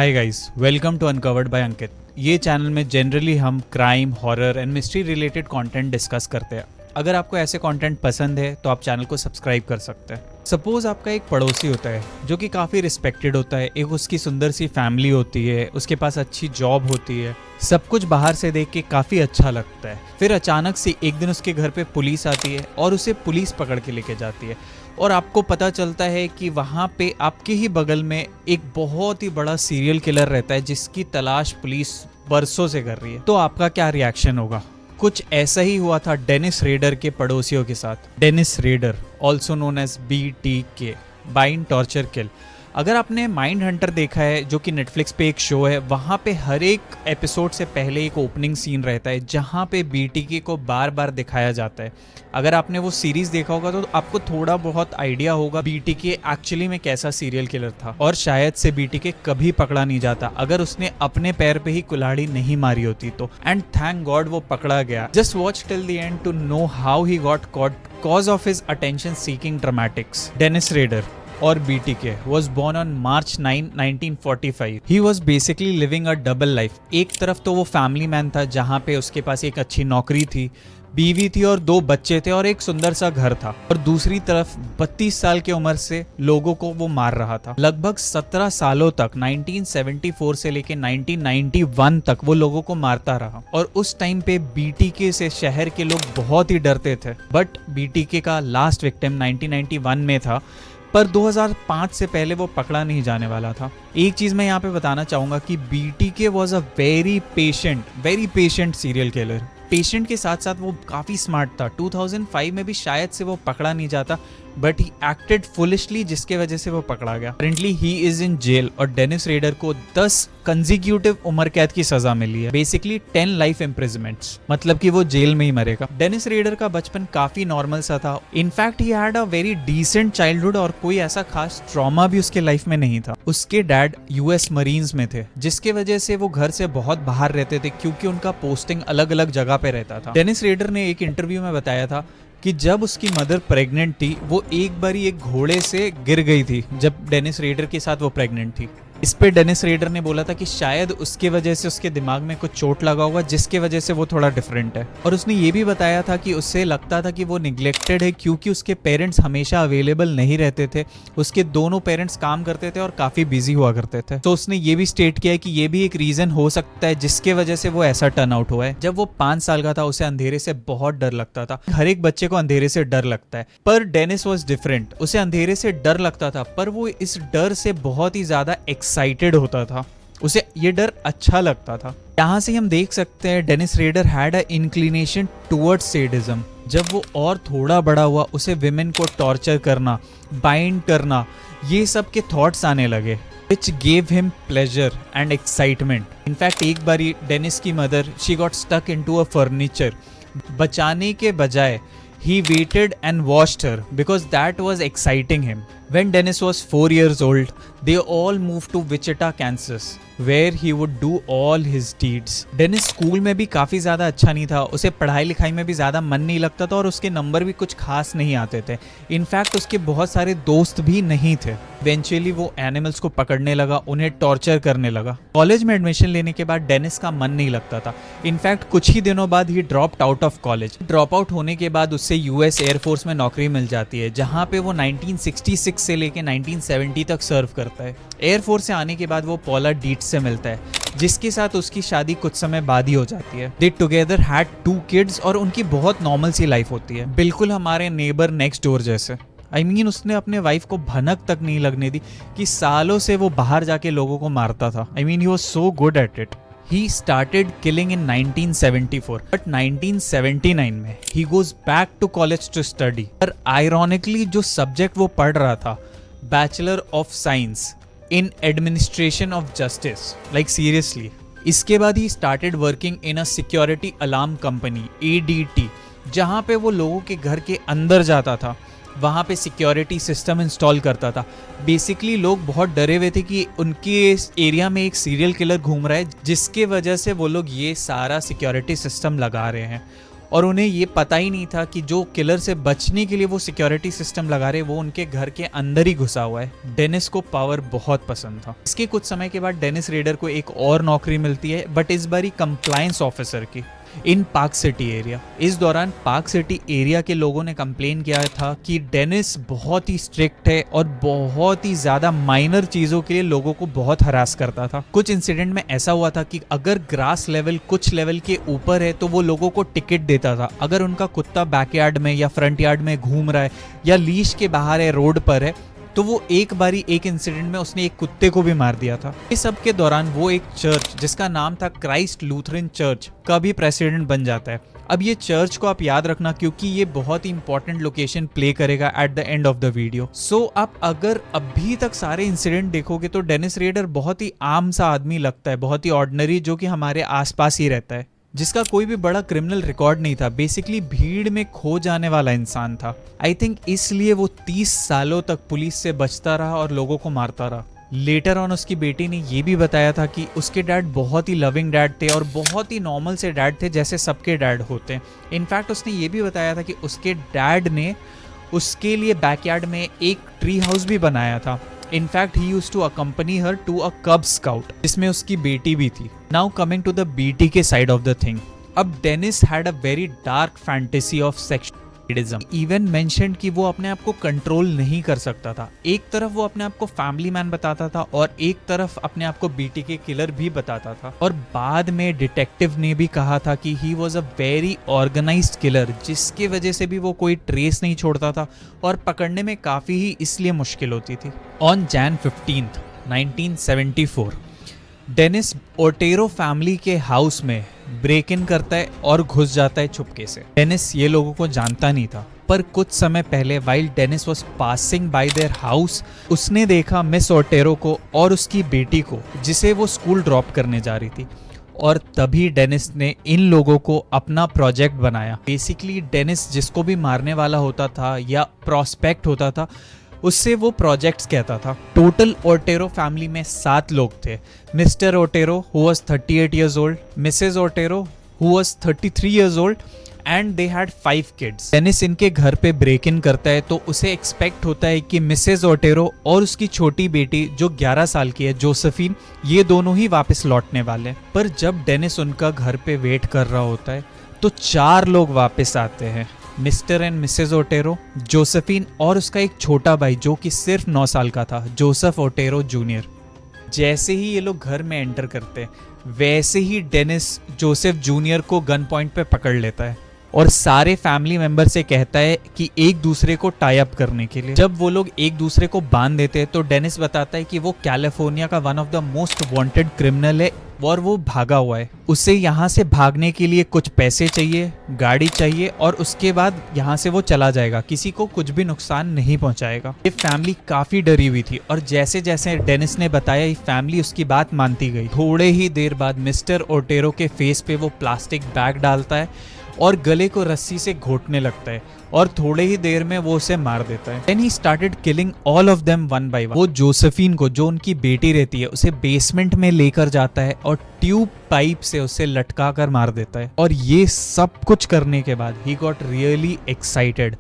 Hi guys, welcome to uncovered by Ankit. ये channel में generally हम crime, horror and mystery related content discuss करते हैं। अगर आपको ऐसे कंटेंट पसंद है तो आप चैनल को सब्सक्राइब कर सकते हैं। सपोज आपका एक पड़ोसी होता है जो कि काफ़ी रिस्पेक्टेड होता है, एक उसकी सुंदर सी फैमिली होती है, उसके पास अच्छी जॉब होती है, सब कुछ बाहर से देख के काफ़ी अच्छा लगता है। फिर अचानक से एक दिन उसके घर पे पुलिस आती है और उसे पुलिस पकड़ के लेके जाती है और आपको पता चलता है कि वहाँ पे आपके ही बगल में एक बहुत ही बड़ा सीरियल किलर रहता है जिसकी तलाश पुलिस बरसों से कर रही है। तो आपका क्या रिएक्शन होगा? कुछ ऐसा ही हुआ था डेनिस रेडर के पड़ोसियों के साथ। Dennis Rader, also known as BTK, bind torture kill. अगर आपने माइंड हंटर देखा है जो कि नेटफ्लिक्स पे एक शो है, वहाँ पे हर एक एपिसोड से पहले एक ओपनिंग सीन रहता है जहाँ पे BTK को बार बार दिखाया जाता है। अगर आपने वो सीरीज देखा होगा तो आपको थोड़ा बहुत आइडिया होगा BTK एक्चुअली में कैसा सीरियल किलर था, और शायद से BTK कभी पकड़ा नहीं जाता अगर उसने अपने पैर पे ही कुल्हाड़ी नहीं मारी होती तो। एंड थैंक गॉड वो पकड़ा गया। Just watch till the end to know how he got caught cause of his attention seeking dramatics. Dennis Rader or BTK was born on March 9, 1945. He was basically living a double life. एक तरफ तो वो family man था जहाँ पे उसके पास एक अच्छी नौकरी थी, बीवी थी और 2 बच्चे थे और एक सुंदर सा घर था, और दूसरी तरफ 32 साल की उम्र से लोगों को वो मार रहा था। लगभग 17 सालों तक 1974 से लेके 1991 तक वो लोगों को मारता रहा, और उस टाइम पे BTK से शहर के लोग बहुत ही डरते थे। बट BTK का लास्ट विक्टिम 1991 में था, पर 2005 से पहले वो पकड़ा नहीं जाने वाला था। एक चीज मैं यहाँ पे बताना चाहूंगा कि BTK was a very patient serial killer. Patient के साथ साथ वो काफ़ी स्मार्ट था। 2005 में भी शायद से वो पकड़ा नहीं जाता, बट ही एक्टेड फुलिशली जिसके वजह से वो पकड़ा गया। Currently he is in jail और डेनिस रेडर को 10 कंसेक्यूटिव उम्र कैद की सजा मिली है। बेसिकली 10 लाइफ इम्प्रिजमेंट्स, मतलब कि वो जेल में ही मरेगा। डेनिस रेडर का बचपन काफी नॉर्मल सा था। In fact he had a very decent childhood और कोई ऐसा खास ट्रॉमा भी उसके लाइफ में नहीं था। उसके डैड US मरीन्स में थे, जिसके वजह से वो घर से बहुत बाहर रहते थे क्योंकि उनका पोस्टिंग अलग अलग जगह पे रहता था। डेनिस रेडर ने एक इंटरव्यू में बताया था कि जब उसकी मदर प्रेग्नेंट थी, वो एक बारी एक घोड़े से गिर गई थी जब डेनिस रेडर के साथ वो प्रेग्नेंट थी। इस पे डेनिस रेडर ने बोला था कि शायद उसके वजह से उसके दिमाग में कुछ चोट लगा होगा जिसके वजह से वो थोड़ा डिफरेंट है। और उसने ये भी बताया था कि उससे लगता था कि वो निग्लेक्टेड है क्योंकि उसके पेरेंट्स हमेशा अवेलेबल नहीं रहते थे। उसके दोनों पेरेंट्स काम करते थे और काफ़ी बिजी हुआ करते थे। तो उसने ये भी स्टेट किया है कि ये भी एक रीज़न हो सकता है जिसके वजह से वो ऐसा टर्न आउट हुआ है। जब वो 5 साल का था उसे अंधेरे से बहुत डर लगता था। हर एक बच्चे को अंधेरे से डर लगता है, पर डेनिस वॉज डिफरेंट। उसे अंधेरे से डर लगता था, पर वो इस डर से बहुत ही ज़्यादा एक्साइटेड होता था। उसे ये डर अच्छा लगता था। यहाँ से हम देख सकते हैं Dennis Rader had a inclination towards sadism. जब वो और थोड़ा बड़ा हुआ, उसे विमेन को टॉर्चर करना, बाइंड करना, ये सब के थॉट्स आने लगे, which gave him pleasure and excitement. In fact, एक बारी डेनिस की mother she got stuck into a furniture. बचाने के बजाय he waited and watched her because that was exciting him. When Dennis was 4 years old, they all moved to Wichita, Kansas, where he would do all his deeds. Dennis school में भी काफ़ी ज़्यादा अच्छा नहीं था, उसे पढ़ाई लिखाई में भी ज़्यादा मन नहीं लगता था और उसके नंबर भी कुछ खास नहीं आते थे। इनफैक्ट उसके बहुत सारे दोस्त भी नहीं थे। इवेंचुअली वो एनिमल्स को पकड़ने लगा, उन्हें टॉर्चर करने लगा। कॉलेज में एडमिशन लेने के बाद डेनिस का मन नहीं लगता था। इनफैक्ट कुछ ही दिनों बाद ही dropped out of college. Drop out होने के बाद उससे US एयरफोर्स में नौकरी मिल जाती है, जहाँ पे वो 1966 से लेके 1970 तक सर्व करता है। एयरफोर्स से आने के बाद वो पॉला डीट्स से मिलता है, जिसके साथ उसकी शादी कुछ समय बाद ही हो जाती है। दे टुगेदर हैड 2 किड्स और उनकी बहुत नॉर्मल सी लाइफ होती है, बिल्कुल हमारे नेबर नेक्स्ट डोर जैसे। उसने अपने वाइफ को भनक तक नहीं लगने दी कि सालों से वो बाहर जाके लोगों को मारता था। He was so good at it. He started killing in 1974, but 1979 में he goes back to college to study. पर ironically जो सब्जेक्ट वो पढ़ रहा था, Bachelor of Science in Administration of Justice, like seriously. इसके बाद ही started working in a security alarm company, ADT, जहाँ पे वो लोगों के घर के अंदर जाता था, वहाँ पे सिक्योरिटी सिस्टम इंस्टॉल करता था। बेसिकली लोग बहुत डरे हुए थे कि उनके एरिया में एक सीरियल किलर घूम रहा है, जिसके वजह से वो लोग ये सारा सिक्योरिटी सिस्टम लगा रहे हैं। और उन्हें ये पता ही नहीं था कि जो किलर से बचने के लिए वो सिक्योरिटी सिस्टम लगा रहे वो उनके घर के अंदर ही घुसा हुआ है। डेनिस को पावर बहुत पसंद था। इसके कुछ समय के बाद डेनिस रेडर को एक और नौकरी मिलती है, बट इस बारी कंप्लायंस ऑफिसर की, इन पार्क सिटी एरिया। इस दौरान पार्क सिटी एरिया के लोगों ने कंप्लेन किया था कि डेनिस बहुत ही स्ट्रिक्ट है और बहुत ही ज्यादा माइनर चीजों के लिए लोगों को बहुत हरास करता था। कुछ इंसिडेंट में ऐसा हुआ था कि अगर ग्रास लेवल कुछ लेवल के ऊपर है तो वो लोगों को टिकट देता था। अगर उनका कुत्ता बैकयार्ड में या फ्रंट यार्ड में घूम रहा है या लीश के बाहर है, रोड पर है, तो वो एक बारी एक इंसिडेंट में उसने एक कुत्ते को भी मार दिया था। इस सब के दौरान वो एक चर्च जिसका नाम था क्राइस्ट लूथरन चर्च का भी प्रेसिडेंट बन जाता है। अब ये चर्च को आप याद रखना क्योंकि ये बहुत ही इंपॉर्टेंट लोकेशन प्ले करेगा at the end of the video. So आप अगर अभी तक सारे इंसिडेंट देखोगे तो डेनिस रेडर बहुत ही आम सा आदमी लगता है, बहुत ही ऑर्डिनरी, जो कि हमारे आसपास ही रहता है, जिसका कोई भी बड़ा क्रिमिनल रिकॉर्ड नहीं था। बेसिकली भीड़ में खो जाने वाला इंसान था। आई थिंक इसलिए वो 30 सालों तक पुलिस से बचता रहा और लोगों को मारता रहा। लेटर ऑन उसकी बेटी ने ये भी बताया था कि उसके डैड बहुत ही लविंग डैड थे और बहुत ही नॉर्मल से डैड थे जैसे सबके डैड होते हैं। इनफैक्ट उसने ये भी बताया था कि उसके डैड ने उसके लिए बैकयार्ड में एक ट्री हाउस भी बनाया था। In fact he used to accompany her to a cub scout, जिसमें उसकी बेटी भी थी। Now coming to the BT K side of the thing, अब Dennis had a very dark fantasy of sexualism. Even mentioned कि वो अपने आप को कंट्रोल नहीं कर सकता था। एक तरफ वो अपने आप को फैमिली मैन बताता था और एक तरफ अपने आप को बीटी के किलर भी बताता था। और बाद में डिटेक्टिव ने भी कहा था कि he was a very organised killer, जिसकी वजह से भी वो कोई ट्रेस नहीं छोड़ता था और पकड़ने में काफी ही इसलिए मुश्किल होती थी। On Jan 15th, 1974 Dennis Otero family के हाउस में ब्रेक इन करता है और घुस जाता है चुपके से। डेनिस ये लोगों को जानता नहीं था, पर कुछ समय पहले while Dennis was passing by their house, उसने देखा मिस ओटेरो को और उसकी बेटी को, जिसे वो स्कूल ड्रॉप करने जा रही थी। और तभी डेनिस ने इन लोगों को अपना प्रोजेक्ट बनाया। बेसिकली डेनिस जिसको भी मारने वाला होता था या प्रोस्पेक्ट होता था, उससे वो प्रोजेक्ट्स कहता था। टोटल ओटेरो फैमिली में 7 लोग थे। Mister Otero who was 38 years old, Mrs Otero who was 33 years old and they had 5 kids। Dennis इनके घर पे ब्रेक इन करता है तो उसे एक्सपेक्ट होता है कि मिसेस ओटेरो और उसकी छोटी बेटी जो 11 साल की है, जोसेफिन, ये दोनों ही वापस लौटने वाले। पर जब डेनिस उनका घर पे वेट कर रहा होता है तो 4 लोग वापस आते हैं। Mister and Mrs Otero, Josephine और उसका एक छोटा भाई जो कि सिर्फ 9 साल का था, जोसेफ ओटेरो जूनियर। जैसे ही ये लोग घर में एंटर करते हैं वैसे ही डेनिस जोसेफ जूनियर को गन पॉइंट पे पकड़ लेता है और सारे फैमिली मेंबर से कहता है कि एक दूसरे को टाई अप करने के लिए। जब वो लोग एक दूसरे को बांध देते हैं तो डेनिस बताता है कि वो कैलिफोर्निया का one of the most wanted criminal है और वो भागा हुआ है। उसे यहाँ से भागने के लिए कुछ पैसे चाहिए, गाड़ी चाहिए और उसके बाद यहाँ से वो चला जाएगा, किसी को कुछ भी नुकसान नहीं पहुँचाएगा। ये फैमिली काफी डरी हुई थी और जैसे जैसे डेनिस ने बताया ये फैमिली उसकी बात मानती गई। थोड़े ही देर बाद मिस्टर ओटेरो के फेस पे वो प्लास्टिक बैग डालता है और गले को रस्सी से घोटने लगता है और थोड़े ही देर में वो उसे मार देता है। Then he started killing all of them one by one। वो जोसेफिन को, जो उनकी बेटी रहती है, उसे बेसमेंट में लेकर जाता है और ट्यूब पाइप से उसे लटका कर मार देता है। और ये सब कुछ करने के बाद he got really excited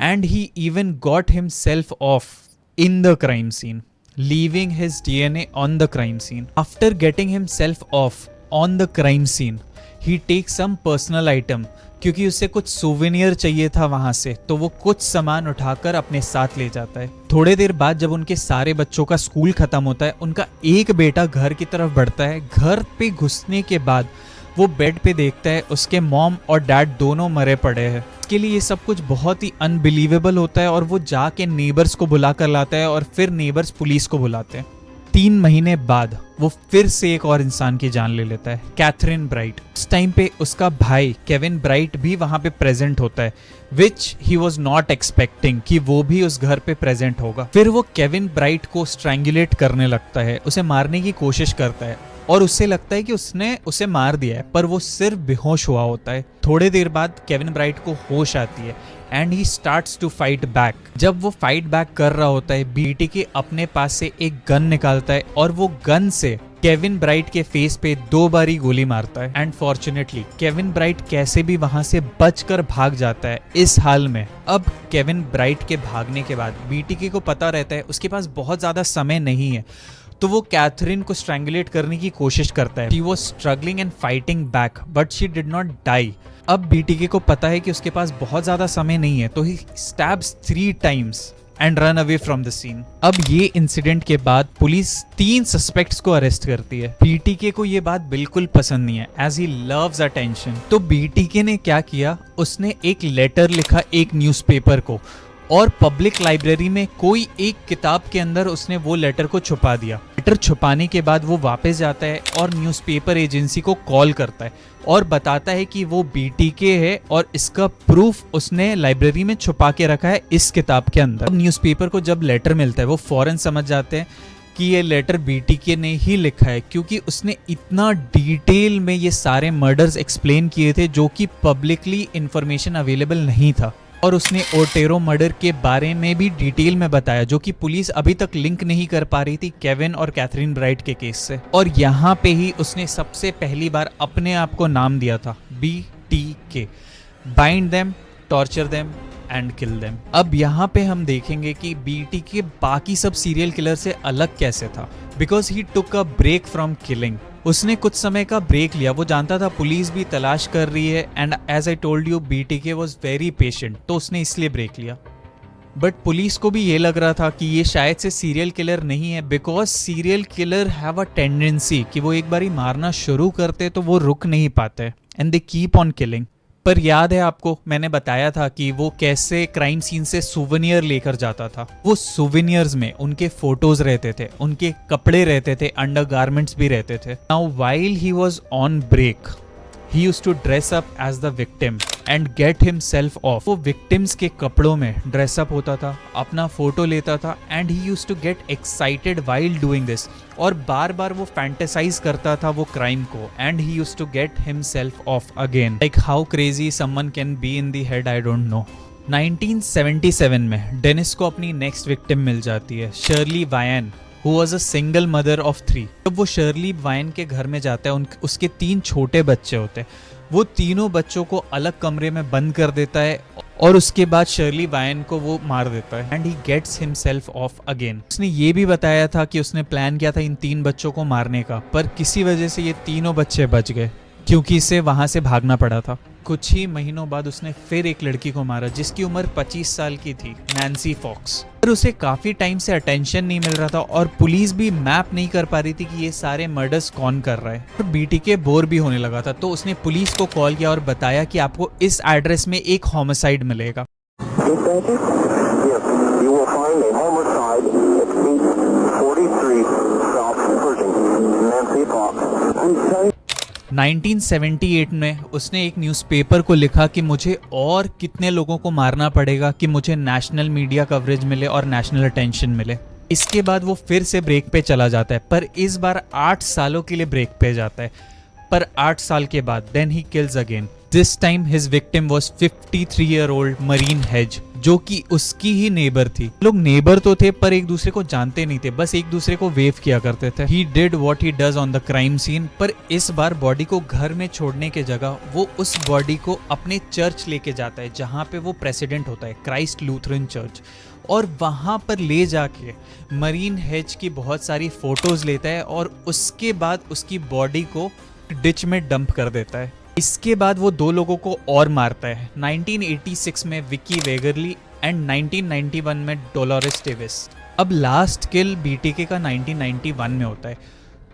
and he even got himself off in the crime scene, leaving his DNA on the crime scene। After getting himself off on the crime scene, he takes some personal item, क्योंकि उसे कुछ souvenir चाहिए था वहां से, तो वो कुछ सामान उठाकर अपने साथ ले जाता है। थोड़े देर बाद जब उनके सारे बच्चों का स्कूल खत्म होता है, उनका एक बेटा घर की तरफ बढ़ता है। घर पे घुसने के बाद वो बेड पे देखता है उसके मॉम और डैड दोनों मरे पड़े हैं। उसके लिए ये सब कुछ बहुत ही अनबिलीवेबल होता है और वो जाके नेबर्स को बुला कर लाता है और फिर नेबर्स पुलिस को बुलाते हैं। 3 महीने बाद वो फिर से एक और इंसान की जान ले लेता है, कैथरीन ब्राइट। उस टाइम पे उसका भाई केविन ब्राइट भी वहां पे प्रेजेंट होता है, विच ही वॉज नॉट एक्सपेक्टिंग कि वो भी उस घर पे प्रेजेंट होगा। फिर वो केविन ब्राइट को स्ट्रैंगुलेट करने लगता है, उसे मारने की कोशिश करता है और उससे लगता है कि उसने उसे मार दिया है, पर वो सिर्फ बेहोश हुआ होता है। थोड़ी देर बाद केविन ब्राइट को होश आती है and he starts to fight back. जब वो फाइट बैक कर रहा होता है, बीटीके अपने पास से एक गन निकालता है और वो गन से केविन ब्राइट के फेस पे 2 बारी गोली मारता है एंड फॉर्चुनेटली केविन ब्राइट कैसे भी वहां से बचकर भाग जाता है इस हाल में। अब केविन ब्राइट के भागने के बाद बीटीके को पता रहता है उसके पास बहुत ज्यादा समय नहीं है, तो वो कैथरीन को स्ट्रैंगुलेट करने की कोशिश करता है। She was struggling and fighting back, but she did not die. अब बीटीके को पता है कि उसके पास बहुत ज्यादा समय नहीं है, तो he stabs 3 times and run away from the scene. अब ये इंसिडेंट के बाद पुलिस 3 सस्पेक्ट्स को अरेस्ट करती है। बीटीके को ये बात बिल्कुल पसंद नहीं है, as he loves attention. तो बीटीके ने क्या किया, उसने एक लेटर लिखा एक न्यूज़पेपर को और पब्लिक लाइब्रेरी में कोई एक किताब के अंदर उसने वो लेटर को छुपा दिया। लेटर छुपाने के बाद वो वापस जाता है और न्यूज़पेपर एजेंसी को कॉल करता है और बताता है कि वो बीटीके है और इसका प्रूफ उसने लाइब्रेरी में छुपा के रखा है इस किताब के अंदर। अब न्यूज़पेपर को जब लेटर मिलता है वो फौरन समझ जाते हैं कि ये लेटर बीटीके ने ही लिखा है, क्योंकि उसने इतना डिटेल में ये सारे मर्डर्स एक्सप्लेन किए थे जो कि पब्लिकली इंफॉर्मेशन अवेलेबल नहीं था। और उसने ओटेरो मर्डर के बारे में भी डिटेल में बताया, जो कि पुलिस अभी तक लिंक नहीं कर पा रही थी केविन और कैथरीन ब्राइट के केस से। और यहाँ पे ही उसने सबसे पहली बार अपने आप को नाम दिया था, BTK, bind them, torture them and kill them. अब यहाँ पे हम देखेंगे कि BTK बाकी सब सीरियल किलर से अलग कैसे था, because he took a break from killing. उसने कुछ समय का ब्रेक लिया, वो जानता था पुलिस भी तलाश कर रही है and as I told you BTK was very patient, तो उसने इसलिए ब्रेक लिया। बट पुलिस को भी ये लग रहा था कि ये शायद से सीरियल किलर नहीं है, because serial killer have a tendency कि वो एक बारी मारना शुरू करते तो वो रुक नहीं पाते and they keep on killing. पर याद है आपको, मैंने बताया था कि वो कैसे क्राइम सीन से सुवेनियर लेकर जाता था। वो सुवेनियर्स में उनके फोटोज रहते थे, उनके कपड़े रहते थे, अंडरगारमेंट्स भी रहते थे। Now while he was on break, he used to dress up as the victim and get himself off. वो victims के कपड़ों में dress up होता था, अपना फोटो लेता था and he used to get excited while doing this. और बार बार वो fantasize करता था वो crime को and he used to get himself off again. Like how crazy someone can be in the head, I don't know. 1977 में Dennis को अपनी next victim मिल जाती है, Shirley वायन, who was a single mother of 3. जब वो Shirley wine के घर में जाता है, उसके 3 छोटे बच्चे होते हैं, वो तीनों बच्चों को अलग कमरे में बंद कर देता है और उसके बाद शर्ली वाइन को वो मार देता है and he gets himself off again. उसने ये भी बताया था कि उसने प्लान किया था इन 3 बच्चों को मारने का, पर किसी वजह से ये तीनों बच्चे बच गए क्योंकि इसे वहां से भागना पड़ा था। कुछ ही महीनों बाद उसने फिर एक लड़की को मारा जिसकी उम्र 25 साल की थी, नैन्सी फॉक्स। पर उसे काफी टाइम से अटेंशन नहीं मिल रहा था और पुलिस भी मैप नहीं कर पा रही थी कि ये सारे मर्डर्स कौन कर रहा है। तो BTK बोर भी होने लगा था, तो उसने पुलिस को कॉल किया और बताया कि आपको इस एड्रेस में एक होमिसाइड मिलेगा। 1978 में उसने एक न्यूज़पेपर को लिखा कि मुझे और कितने लोगों को मारना पड़ेगा कि मुझे नेशनल मीडिया कवरेज मिले और नेशनल अटेंशन मिले। इसके बाद वो फिर से ब्रेक पे चला जाता है, पर इस बार 8 सालों के लिए ब्रेक पे जाता है। पर 8 साल के बाद then he kills again. This time his victim was 53-year-old Marine Hedge, जो कि उसकी ही नेबर थी। लोग नेबर तो थे पर एक दूसरे को जानते नहीं थे, बस एक दूसरे को वेव किया करते थे। He did what he does on the crime scene, पर इस बार बॉडी को घर में छोड़ने के जगह वो उस बॉडी को अपने चर्च लेके जाता है जहाँ पे वो प्रेसिडेंट होता है, क्राइस्ट लूथरन चर्च, और वहाँ पर ले जाके मरीन हेज की बहुत सारी फोटोज लेता है और उसके बाद उसकी बॉडी को डिच में डंप कर देता है। इसके बाद वो 2 लोगों को और मारता है, 1986 में विकी वेगरली एंड 1991 में डोलोरेस डेविस। अब लास्ट किल BTK का 1991 में होता है।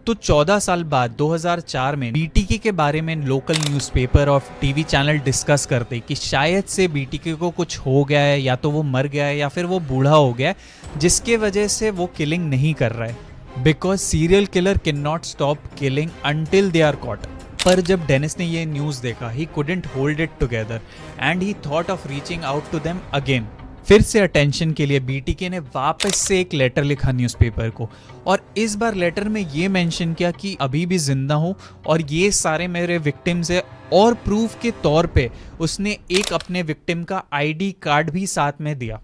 तो 14 साल बाद 2004 में BTK के बारे में लोकल न्यूज़पेपर और टीवी चैनल डिस्कस करते कि शायद से BTK को कुछ हो गया है, या तो वो मर गया है या फिर वो बूढ़ा हो गया है, जिसके वजह से वो किलिंग नहीं कर रहा है। Because serial killer can not stop killing until they are caught. पर जब डेनिस ने ये न्यूज़ देखा, he couldn't hold it together and he thought of reaching out to them again. फिर से अटेंशन के लिए बीटीके ने वापस से एक लेटर लिखा न्यूज़पेपर को, और इस बार लेटर में ये मेंशन किया कि अभी भी जिंदा हूँ और ये सारे मेरे विक्टिम्स है, और प्रूफ के तौर पे उसने एक अपने विक्टिम का आईडी कार्ड भी साथ में दिया।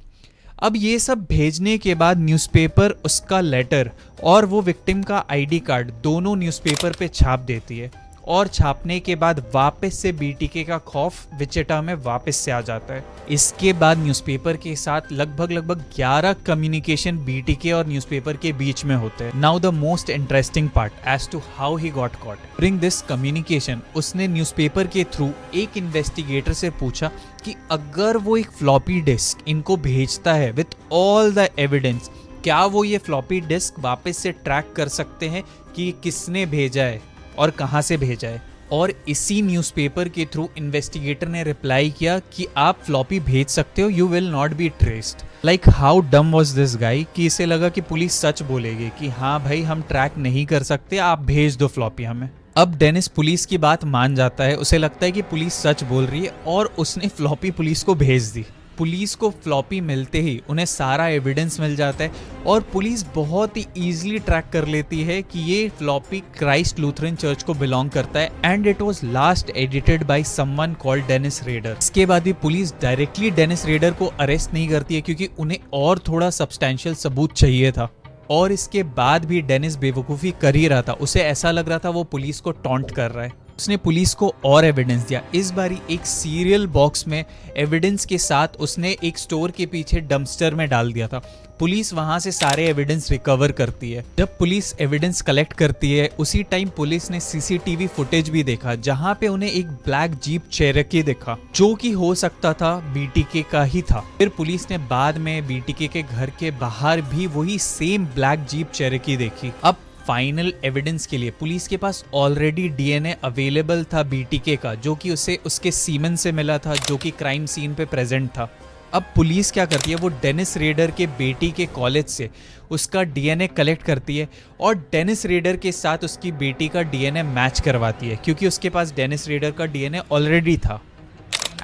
अब ये सब भेजने के बाद न्यूज़पेपर उसका लेटर और वो विक्टिम का आईडी कार्ड दोनों न्यूज़पेपर पे छाप देती है, और छापने के बाद वापस से बीटीके का खौफ विचिटा में वापस से आ जाता है। इसके बाद न्यूज़पेपर के साथ लगभग 11 कम्युनिकेशन बीटीके और न्यूज़पेपर के बीच में होते हैं। Now the most interesting part as to how he got caught. During this communication उसने न्यूज़पेपर के थ्रू एक इन्वेस्टिगेटर से पूछा कि अगर वो एक फ्लॉपी डिस्क इनको भेजता है विथ ऑल द एविडेंस, क्या वो ये फ्लॉपी डिस्क वापस से ट्रैक कर सकते हैं कि किसने भेजा है और कहाँ से भेजा है। और इसी न्यूज़पेपर के थ्रू इन्वेस्टिगेटर ने रिप्लाई किया कि आप फ्लॉपी भेज सकते हो, you will not be traced. Like how डम वॉज दिस गाई कि इसे लगा कि पुलिस सच बोलेगी कि हाँ भाई हम ट्रैक नहीं कर सकते, आप भेज दो फ्लॉपी हमें। अब डेनिस पुलिस की बात मान जाता है, उसे लगता है कि पुलिस सच बोल रही है, और उसने फ्लॉपी पुलिस को भेज दी। पुलिस को फ्लॉपी मिलते ही उन्हें सारा एविडेंस मिल जाता है, और पुलिस बहुत ही ईजिली ट्रैक कर लेती है कि ये फ्लॉपी क्राइस्ट लूथरन चर्च को बिलोंग करता है, and it was last edited by someone called Dennis Rader. इसके बाद भी पुलिस डायरेक्टली डेनिस रेडर को अरेस्ट नहीं करती है, क्योंकि उन्हें और थोड़ा सब्सटैंशियल सबूत चाहिए था। और इसके बाद भी डेनिस बेवकूफ़ी कर ही रहा था, उसे ऐसा लग रहा था वो पुलिस को टॉन्ट कर रहा है। उसने पुलिस को और एविडेंस दिया। इस बारी एक सीरियल बॉक्स में एविडेंस के साथ उसने एक स्टोर के पीछे डंपस्टर में डाल दिया था। पुलिस वहां से सारे एविडेंस रिकवर करती है। जब पुलिस एविडेंस कलेक्ट करती है उसी टाइम पुलिस ने सीसीटीवी फुटेज भी देखा, जहां पे उन्हें एक ब्लैक जीप चेरोकी देखा, जो कि हो सकता था बीटीके का ही था। फिर पुलिस ने बाद में बीटीके के घर के बाहर भी वही सेम ब्लैक जीप चेरोकी देखी। अब फाइनल एविडेंस के लिए पुलिस के पास ऑलरेडी डीएनए अवेलेबल था बीटीके का, जो कि उसे उसके सीमन से मिला था, जो कि क्राइम सीन पे प्रेजेंट था। अब पुलिस क्या करती है, वो डेनिस रेडर के बेटी के कॉलेज से उसका डीएनए कलेक्ट करती है, और डेनिस रेडर के साथ उसकी बेटी का डीएनए मैच करवाती है, क्योंकि उसके पास डेनिस रेडर का डीएनए ऑलरेडी था।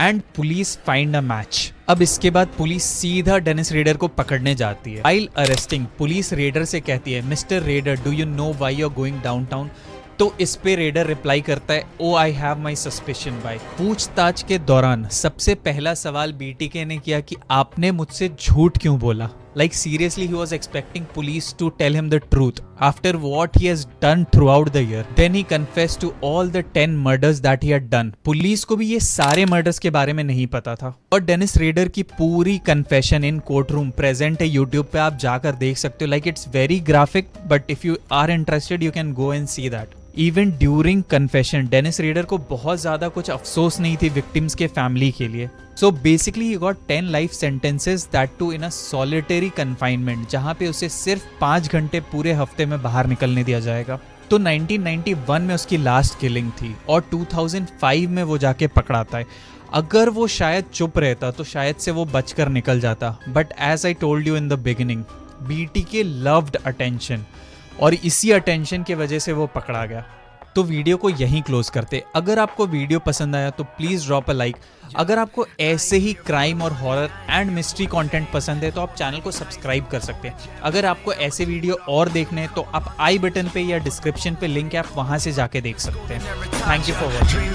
And police find a match. अब इसके बाद पुलिस सीधा डेनिस रेडर को पकड़ने जाती है। व्हाइल अरेस्टिंग पुलिस रेडर से कहती है, mister Rader do you know why you are going downtown. तो इस पे रेडर रिप्लाई करता है, oh I have my suspicion bye. पूछताछ के दौरान सबसे पहला सवाल बीटीके ने किया कि आपने मुझसे झूठ क्यों बोला। Like seriously, he was expecting police to tell him the truth after what he has done throughout the year. Then he confessed to all the 10 murders that he had done. Police को भी ये सारे murders के बारे में नहीं पता था, और डेनिस रेडर की पूरी confession in court room present है यूट्यूब पे, आप जाकर देख सकते हो। Like it's very graphic, but if you are interested you can go and see that. Even during confession Dennis Rader को बहुत ज्यादा कुछ अफसोस नहीं थी विक्टिम्स के फैमिली के लिए। So basically he got 10 life sentences, that too in a solitary confinement, जहां पे उसे सिर्फ 5 घंटे पूरे हफ्ते में बाहर निकलने दिया जाएगा। तो 1991 में उसकी लास्ट किलिंग थी, और 2005 में वो जाके पकड़ाता है। अगर वो शायद चुप रहता तो शायद से वो बचकर निकल जाता, but as I told you in the beginning, BTK loved attention, और इसी अटेंशन की वजह से वो पकड़ा गया। तो वीडियो को यहीं क्लोज करते। अगर आपको वीडियो पसंद आया तो प्लीज़ ड्रॉप अ लाइक। अगर आपको ऐसे ही क्राइम और हॉरर एंड मिस्ट्री कंटेंट पसंद है तो आप चैनल को सब्सक्राइब कर सकते हैं। अगर आपको ऐसे वीडियो और देखने हैं तो आप आई बटन पे या डिस्क्रिप्शन पे लिंक है, आप वहां से जाके देख सकते हैं। Thank you for watching.